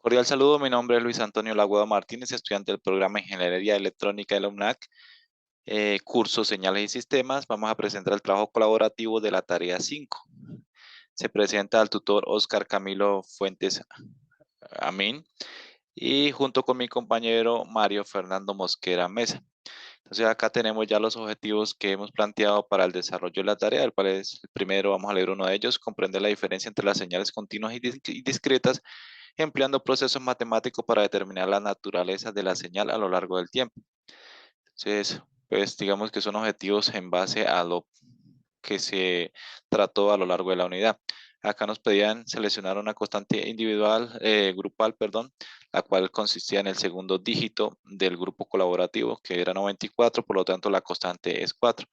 Cordial saludo, mi nombre es Luis Antonio Laguado Martínez, estudiante del programa Ingeniería Electrónica de la UNAC, curso Señales y Sistemas. Vamos a presentar el trabajo colaborativo de la tarea 5. Se presenta al tutor Oscar Camilo Fuentes Amin y junto con mi compañero Mario Fernando Mosquera Mesa. Entonces acá tenemos ya los objetivos que hemos planteado para el desarrollo de la tarea, el cual es el primero, vamos a leer uno de ellos: comprender la diferencia entre las señales continuas y discretas, empleando procesos matemáticos para determinar la naturaleza de la señal a lo largo del tiempo. Entonces, pues digamos que son objetivos en base a lo que se trató a lo largo de la unidad. Acá nos pedían seleccionar una constante individual, grupal, perdón, la cual consistía en el segundo dígito del grupo colaborativo, que era 94, por lo tanto la constante es 4.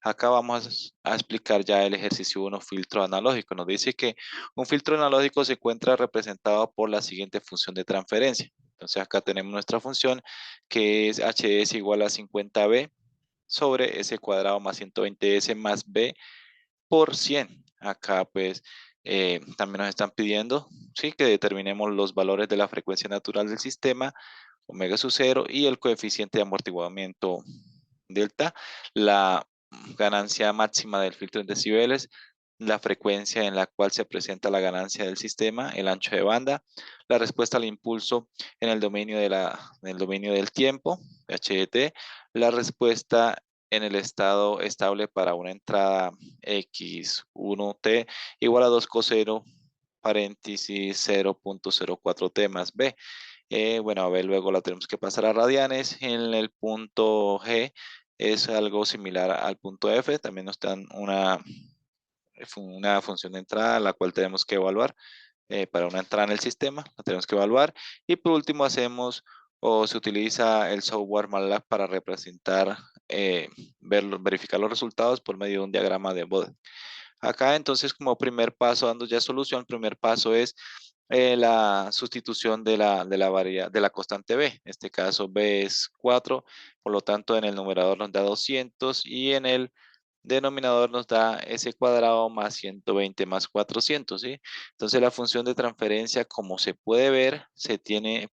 Acá vamos a explicar ya el ejercicio 1, filtro analógico. Nos dice que un filtro analógico se encuentra representado por la siguiente función de transferencia. Entonces acá tenemos nuestra función, que es HS igual a 50B sobre S cuadrado más 120S más B por 100. Acá pues también nos están pidiendo, ¿sí?, que determinemos los valores de la frecuencia natural del sistema, omega sub 0, y el coeficiente de amortiguamiento delta, la ganancia máxima del filtro en decibeles, la frecuencia en la cual se presenta la ganancia del sistema, el ancho de banda, la respuesta al impulso en el dominio, en el dominio del tiempo, HDT, la respuesta en el estado estable para una entrada X1T igual a 2 coseno paréntesis 0.04T más B. Bueno, a ver, luego la tenemos que pasar a radianes. En el punto G es algo similar al punto F. También nos dan una función de entrada, la cual tenemos que evaluar para una entrada en el sistema. La tenemos que evaluar. Y por último hacemos o se utiliza el software MATLAB para representar, verificar los resultados por medio de un diagrama de Bode. Acá entonces, como primer paso, dando ya solución, el primer paso es la sustitución de la constante B. En este caso B es 4, por lo tanto en el numerador nos da 200 y en el denominador nos da S cuadrado más 120 más 400, ¿sí? Entonces la función de transferencia, como se puede ver, se tiene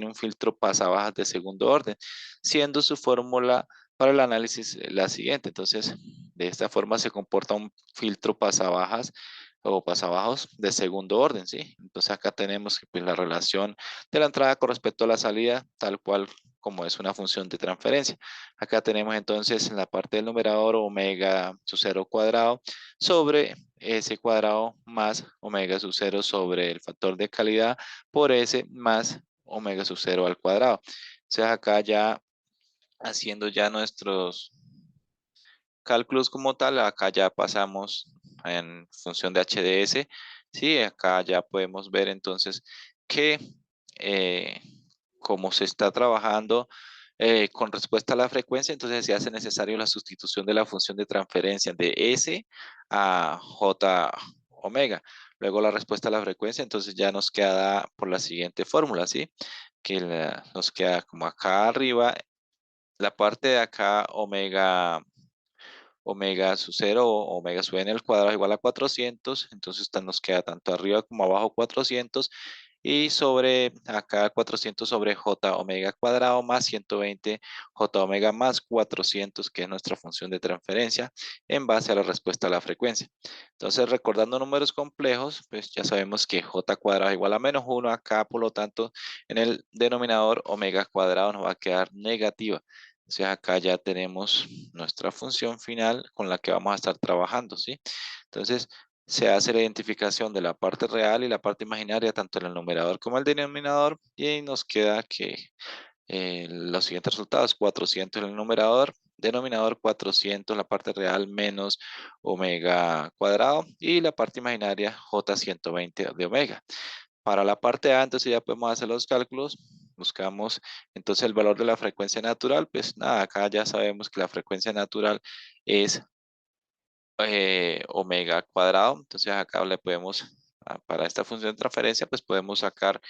un filtro pasabajas de segundo orden, siendo su fórmula para el análisis la siguiente. Entonces, de esta forma se comporta un filtro pasabajas o pasabajos de segundo orden, ¿sí? Entonces acá tenemos que, pues, la relación de la entrada con respecto a la salida, tal cual como es una función de transferencia. Acá tenemos entonces en la parte del numerador omega sub 0 cuadrado sobre S cuadrado más omega sub 0 sobre el factor de calidad por S más omega sub 0 al cuadrado. Entonces acá ya haciendo ya nuestros cálculos como tal, acá ya pasamos en función de HDS. Sí, acá ya podemos ver entonces que eh, como se está trabajando con respuesta a la frecuencia, entonces se hace necesario la sustitución de la función de transferencia de S a J omega. Luego la respuesta a la frecuencia, entonces ya nos queda por la siguiente fórmula, ¿sí? Nos queda como acá arriba, la parte de acá omega sub 0 o omega sub n al cuadrado igual a 400, entonces nos queda tanto arriba como abajo 400, y sobre acá 400 sobre j omega cuadrado más 120 j omega más 400, que es nuestra función de transferencia en base a la respuesta a la frecuencia. Entonces, recordando números complejos, pues ya sabemos que j cuadrado igual a menos 1 acá, por lo tanto en el denominador omega cuadrado nos va a quedar negativa. Entonces acá ya tenemos nuestra función final con la que vamos a estar trabajando, ¿sí? Entonces se hace la identificación de la parte real y la parte imaginaria, tanto en el numerador como en el denominador, y ahí nos queda que los siguientes resultados: 400 en el numerador, denominador 400, la parte real menos omega cuadrado, y la parte imaginaria J 120 de omega. Para la parte A, entonces ya podemos hacer los cálculos. Buscamos entonces el valor de la frecuencia natural. Pues nada, acá ya sabemos que la frecuencia natural es omega cuadrado. Entonces acá le podemos, para esta función de transferencia, pues podemos sacar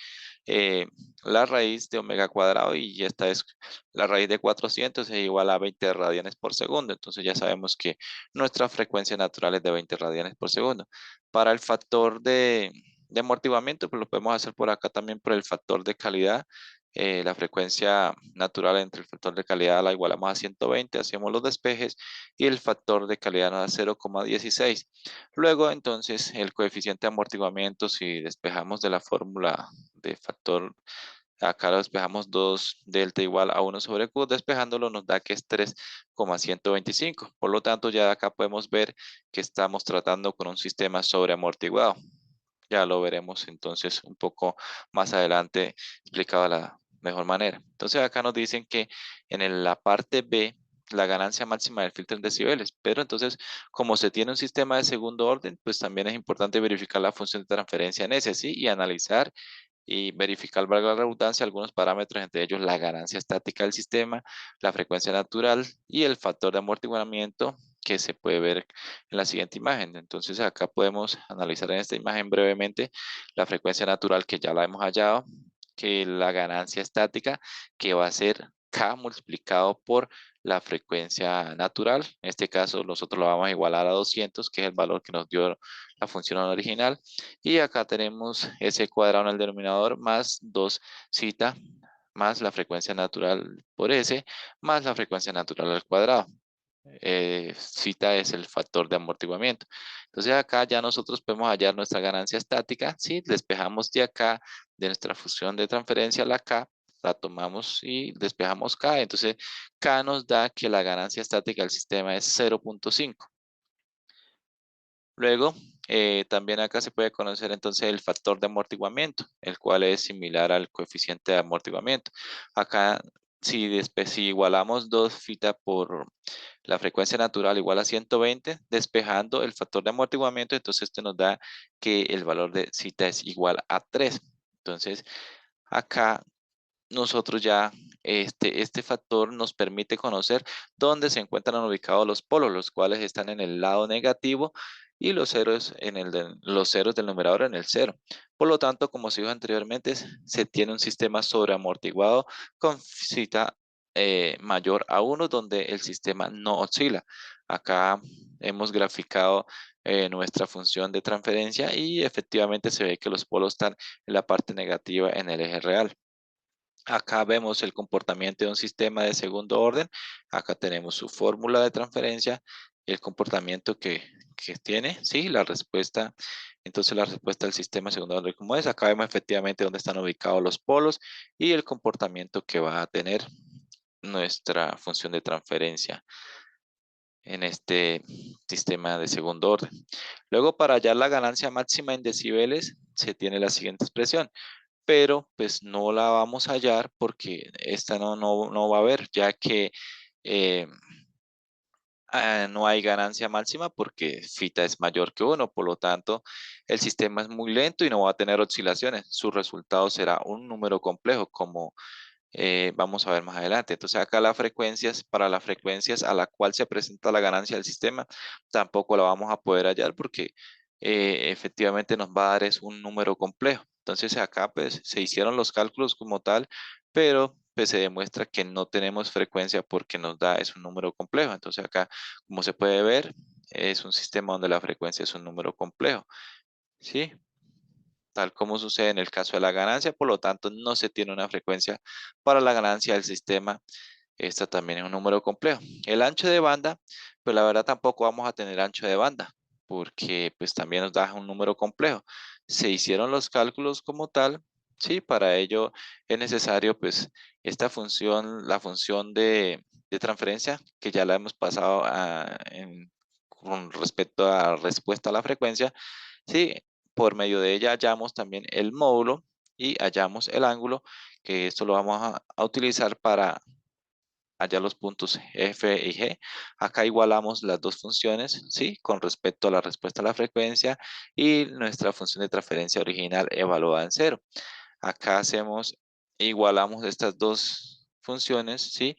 la raíz de omega cuadrado, y esta es la raíz de 400, es igual a 20 radianes por segundo. Entonces ya sabemos que nuestra frecuencia natural es de 20 radianes por segundo. Para el factor de amortiguamiento, pues lo podemos hacer por acá también por el factor de calidad. La frecuencia natural entre el factor de calidad la igualamos a 120, hacemos los despejes y el factor de calidad nos da 0,16. Luego, entonces, el coeficiente de amortiguamiento, si despejamos de la fórmula de factor, acá lo despejamos 2 delta igual a 1 sobre Q, despejándolo nos da que es 3,125. Por lo tanto, ya de acá podemos ver que estamos tratando con un sistema sobreamortiguado. Ya lo veremos entonces un poco más adelante explicado de la mejor manera. Entonces acá nos dicen que la parte B, la ganancia máxima del filtro en decibeles, pero entonces como se tiene un sistema de segundo orden, pues también es importante verificar la función de transferencia en ese, ¿sí? Y analizar y verificar, valga la redundancia, algunos parámetros, entre ellos la ganancia estática del sistema, la frecuencia natural y el factor de amortiguamiento que se puede ver en la siguiente imagen. Entonces acá podemos analizar en esta imagen brevemente la frecuencia natural que ya la hemos hallado, que la ganancia estática que va a ser K multiplicado por la frecuencia natural. En este caso nosotros lo vamos a igualar a 200, que es el valor que nos dio la función original. Y acá tenemos ese cuadrado en el denominador más 2 zeta más la frecuencia natural por S más la frecuencia natural al cuadrado. Zeta es el factor de amortiguamiento. Entonces acá ya nosotros podemos hallar nuestra ganancia estática. Si despejamos de acá, de nuestra función de transferencia la K, la tomamos y despejamos K. Entonces K nos da que la ganancia estática del sistema es 0,5. Luego, también acá se puede conocer entonces el factor de amortiguamiento, el cual es similar al coeficiente de amortiguamiento. Acá, si igualamos 2 fita por la frecuencia natural igual a 120, despejando el factor de amortiguamiento, entonces esto nos da que el valor de zeta es igual a 3. Entonces, acá nosotros ya, este factor nos permite conocer dónde se encuentran ubicados los polos, los cuales están en el lado negativo y los ceros, los ceros del numerador en el cero. Por lo tanto, como se dijo anteriormente, se tiene un sistema sobreamortiguado con zeta mayor a 1, donde el sistema no oscila. Acá hemos graficado nuestra función de transferencia y efectivamente se ve que los polos están en la parte negativa en el eje real. Acá vemos el comportamiento de un sistema de segundo orden. Acá tenemos su fórmula de transferencia y el comportamiento que tiene, sí, la respuesta. Entonces la respuesta del sistema de segundo orden como es. Acá vemos efectivamente dónde están ubicados los polos y el comportamiento que va a tener nuestra función de transferencia en este sistema de segundo orden. Luego, para hallar la ganancia máxima en decibeles, se tiene la siguiente expresión, pero pues no la vamos a hallar porque esta no va a haber, ya que eh, no hay ganancia máxima porque fita es mayor que 1, por lo tanto el sistema es muy lento y no va a tener oscilaciones. Su resultado será un número complejo, como vamos a ver más adelante. Entonces acá las frecuencias, para las frecuencias a la cual se presenta la ganancia del sistema, tampoco la vamos a poder hallar porque efectivamente nos va a dar es un número complejo. Entonces acá pues se hicieron los cálculos como tal, pero pues se demuestra que no tenemos frecuencia porque nos da es un número complejo. Entonces acá, como se puede ver, es un sistema donde la frecuencia es un número complejo, ¿sí? Tal como sucede en el caso de la ganancia, por lo tanto no se tiene una frecuencia para la ganancia del sistema. Esta también es un número complejo. El ancho de banda, pues la verdad tampoco vamos a tener ancho de banda, porque pues también nos da un número complejo. Se hicieron los cálculos como tal, sí, para ello es necesario pues esta función, la función de transferencia, que ya la hemos pasado con respecto a respuesta a la frecuencia, sí, por medio de ella hallamos también el módulo y hallamos el ángulo, que esto lo vamos a utilizar para hallar los puntos F y G. Acá igualamos las dos funciones, ¿sí? Con respecto a la respuesta a la frecuencia y nuestra función de transferencia original evaluada en cero. Acá igualamos estas dos funciones, ¿sí?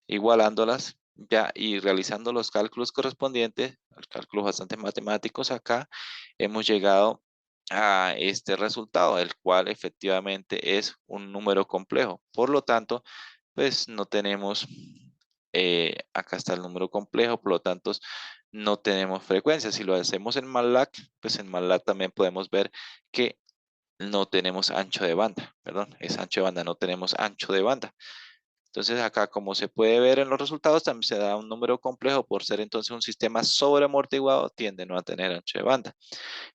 Igualándolas ya y realizando los cálculos correspondientes, los cálculos bastante matemáticos acá, hemos llegado a este resultado, el cual efectivamente es un número complejo. Por lo tanto, pues no tenemos, acá está el número complejo, por lo tanto, no tenemos frecuencia. Si lo hacemos en MATLAB, pues en MATLAB también podemos ver que no tenemos ancho de banda, perdón, es ancho de banda, no tenemos ancho de banda. Entonces acá, como se puede ver en los resultados, también se da un número complejo por ser entonces un sistema sobreamortiguado, tiende no a tener ancho de banda.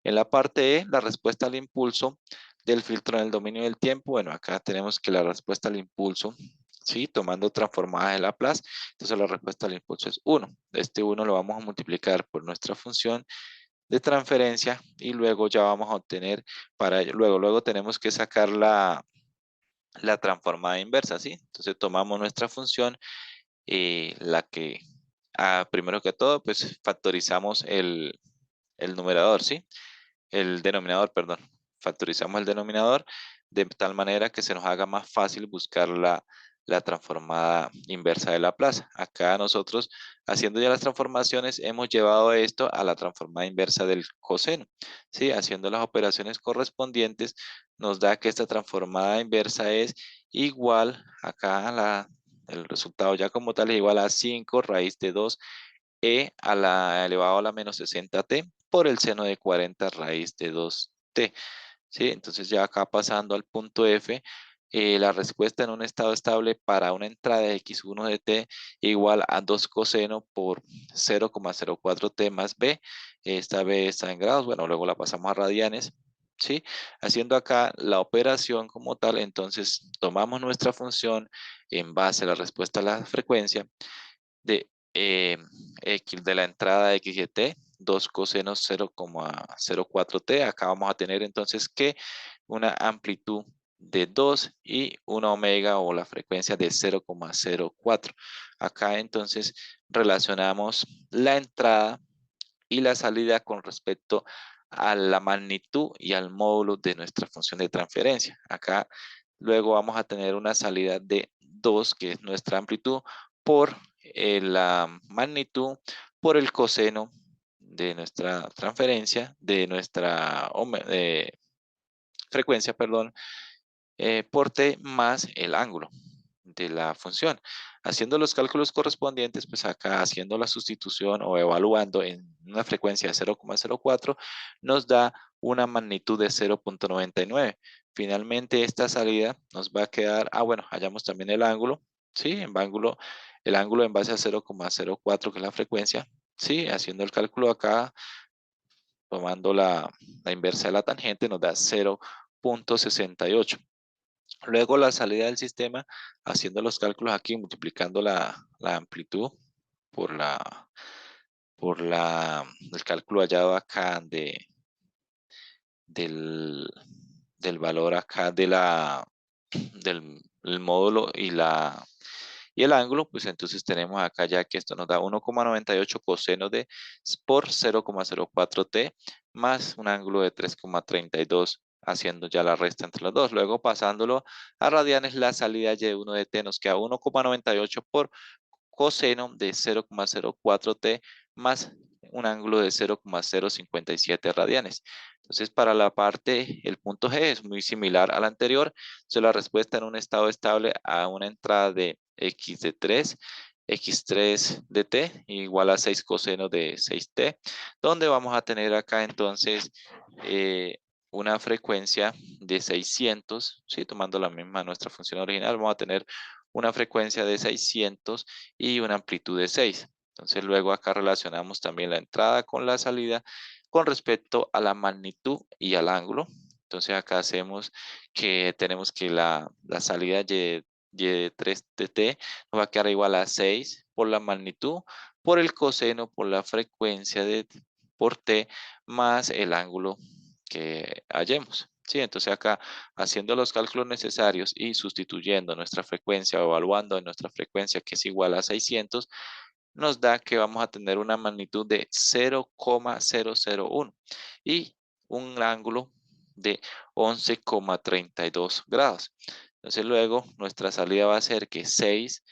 En la parte E, la respuesta al impulso del filtro en el dominio del tiempo. Bueno, acá tenemos que la respuesta al impulso, ¿sí? Tomando transformada de Laplace, entonces la respuesta al impulso es 1. Este 1 lo vamos a multiplicar por nuestra función de transferencia y luego ya vamos a obtener, para ello, luego tenemos que sacar la transformada inversa, ¿sí? Entonces tomamos nuestra función, la que, primero que todo, pues factorizamos el numerador, ¿sí? El denominador, perdón. Factorizamos el denominador de tal manera que se nos haga más fácil buscar la transformada inversa de Laplace. Acá nosotros, haciendo ya las transformaciones, hemos llevado esto a la transformada inversa del coseno. ¿Sí? Haciendo las operaciones correspondientes, nos da que esta transformada inversa es igual, acá el resultado ya como tal es igual a 5 raíz de 2 a la elevado a la menos 60t por el seno de 40 raíz de 2t. ¿Sí? Entonces ya acá pasando al punto F, la respuesta en un estado estable para una entrada de x1 de t igual a 2 coseno por 0,04t más b. Esta b está en grados, bueno, luego la pasamos a radianes. ¿Sí? Haciendo acá la operación como tal, entonces tomamos nuestra función en base a la respuesta a la frecuencia de X de la entrada de X y T, 2 cosenos 0,04T. Acá vamos a tener entonces que una amplitud de 2 y una omega o la frecuencia de 0,04. Acá entonces relacionamos la entrada y la salida con respecto a la magnitud y al módulo de nuestra función de transferencia. Acá luego vamos a tener una salida de 2, que es nuestra amplitud, por la magnitud, por el coseno de nuestra transferencia, de nuestra frecuencia, perdón, por t más el ángulo de la función. Haciendo los cálculos correspondientes, pues acá haciendo la sustitución o evaluando en una frecuencia de 0,04, nos da una magnitud de 0,99. Finalmente esta salida nos va a quedar, bueno, hallamos también el ángulo, ¿sí? El ángulo en base a 0,04, que es la frecuencia, ¿sí? Haciendo el cálculo acá, tomando la inversa de la tangente, nos da 0,68. Luego la salida del sistema, haciendo los cálculos aquí, multiplicando la amplitud por el cálculo hallado acá del, del valor acá del el módulo y el ángulo, pues entonces tenemos acá ya que esto nos da 1,98 coseno de por 0,04t más un ángulo de 3,32, haciendo ya la resta entre los dos. Luego pasándolo a radianes, la salida y de 1 de t nos queda 1,98 por coseno de 0,04t más un ángulo de 0,057 radianes. Entonces, para la parte, el punto G es muy similar al anterior. Entonces, la respuesta en un estado estable a una entrada de x de 3, x3 de t igual a 6 coseno de 6t, donde vamos a tener acá entonces una frecuencia de 600, ¿sí? Tomando la misma nuestra función original, vamos a tener una frecuencia de 600 y una amplitud de 6. Entonces luego acá relacionamos también la entrada con la salida con respecto a la magnitud y al ángulo. Entonces acá hacemos que tenemos que la salida y de 3 de t nos va a quedar igual a 6 por la magnitud, por el coseno, por la frecuencia por t, más el ángulo que hallemos. Sí, entonces acá haciendo los cálculos necesarios y sustituyendo nuestra frecuencia o evaluando nuestra frecuencia, que es igual a 600, nos da que vamos a tener una magnitud de 0,001 y un ángulo de 11,32 grados. Entonces luego nuestra salida va a ser que 6,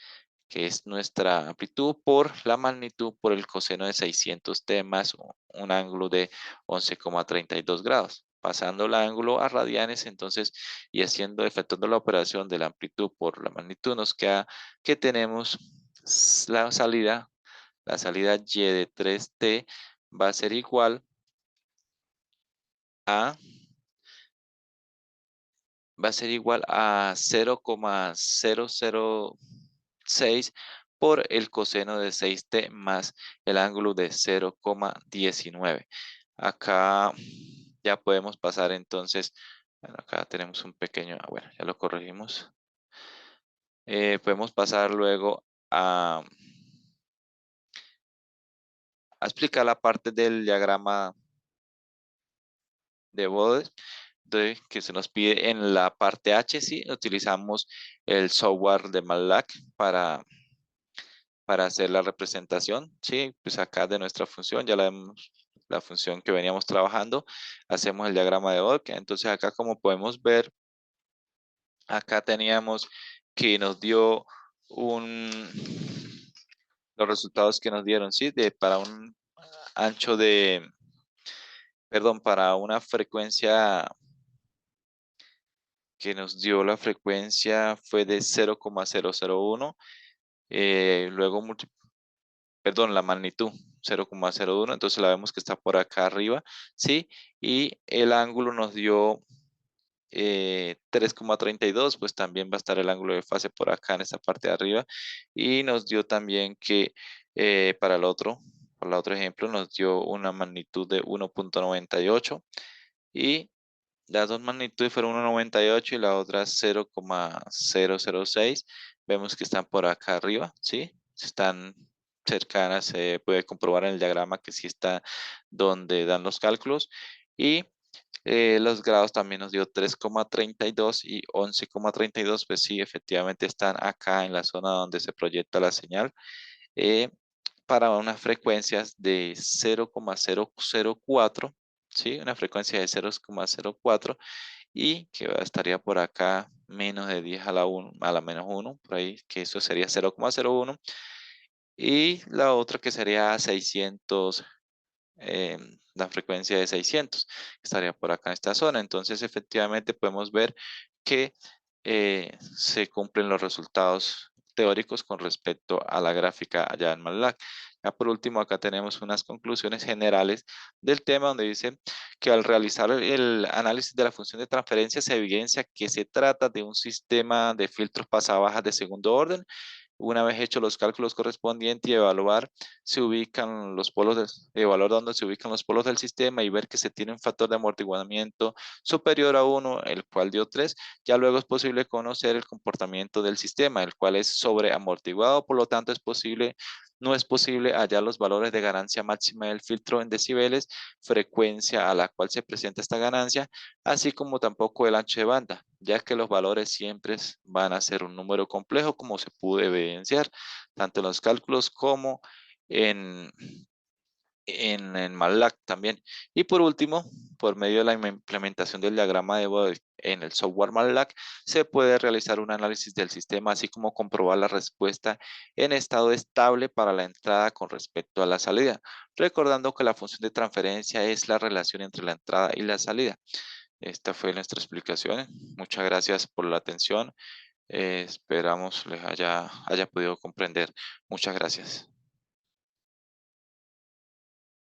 que es nuestra amplitud, por la magnitud por el coseno de 600t más un ángulo de 11,32 grados. Pasando el ángulo a radianes, entonces, y efectuando la operación de la amplitud por la magnitud, nos queda que tenemos la salida la salida Y de 3T va a ser igual a 0,006 por el coseno de 6T más el ángulo de 0,19. Acá ya podemos pasar entonces, bueno, acá tenemos un pequeño, bueno, ya lo corregimos. Podemos pasar luego a explicar la parte del diagrama de Bode que se nos pide en la parte H, sí, utilizamos el software de MATLAB para hacer la representación, sí, pues acá de nuestra función, ya la vemos, la función que veníamos trabajando, hacemos el diagrama de Bode, entonces acá como podemos ver, acá teníamos que nos dio los resultados que nos dieron, sí, para un ancho de, perdón, para una frecuencia que nos dio la frecuencia fue de 0,001, luego, perdón, la magnitud 0,01, entonces la vemos que está por acá arriba, ¿sí? Y el ángulo nos dio 3,32, pues también va a estar el ángulo de fase por acá en esta parte de arriba. Y nos dio también que para el otro ejemplo, nos dio una magnitud de 1,98 y las dos magnitudes fueron 1,98 y la otra 0,006. Vemos que están por acá arriba, ¿sí? Están cercanas, se puede comprobar en el diagrama que sí está donde dan los cálculos. Y los grados también nos dio 3,32 y 11,32, pues sí, efectivamente están acá en la zona donde se proyecta la señal. eh, para unas frecuencias de 0,004, ¿sí? Una frecuencia de 0,04 y que estaría por acá menos de 10 a la 1, a la menos 1, por ahí, que eso sería 0,01. Y la otra que sería 600, la frecuencia de 600, estaría por acá en esta zona. Entonces, efectivamente, podemos ver que se cumplen los resultados teóricos con respecto a la gráfica allá en MATLAB. Ya por último, acá tenemos unas conclusiones generales del tema donde dice que al realizar el análisis de la función de transferencia se evidencia que se trata de un sistema de filtros pasabajas de segundo orden. Una vez hechos los cálculos correspondientes y evaluar evaluar dónde se ubican los polos del sistema y ver que se tiene un factor de amortiguamiento superior a 1, el cual dio 3, ya luego es posible conocer el comportamiento del sistema, el cual es sobreamortiguado, por lo tanto no es posible hallar los valores de ganancia máxima del filtro en decibeles, frecuencia a la cual se presenta esta ganancia, así como tampoco el ancho de banda, ya que los valores siempre van a ser un número complejo, como se pudo evidenciar, tanto en los cálculos como en, en MATLAB también. Y por último, por medio de la implementación del diagrama de Bode en el software MATLAB, se puede realizar un análisis del sistema, así como comprobar la respuesta en estado estable para la entrada con respecto a la salida, recordando que la función de transferencia es la relación entre la entrada y la salida. Esta fue nuestra explicación. Muchas gracias por la atención. Esperamos les haya podido comprender. Muchas gracias.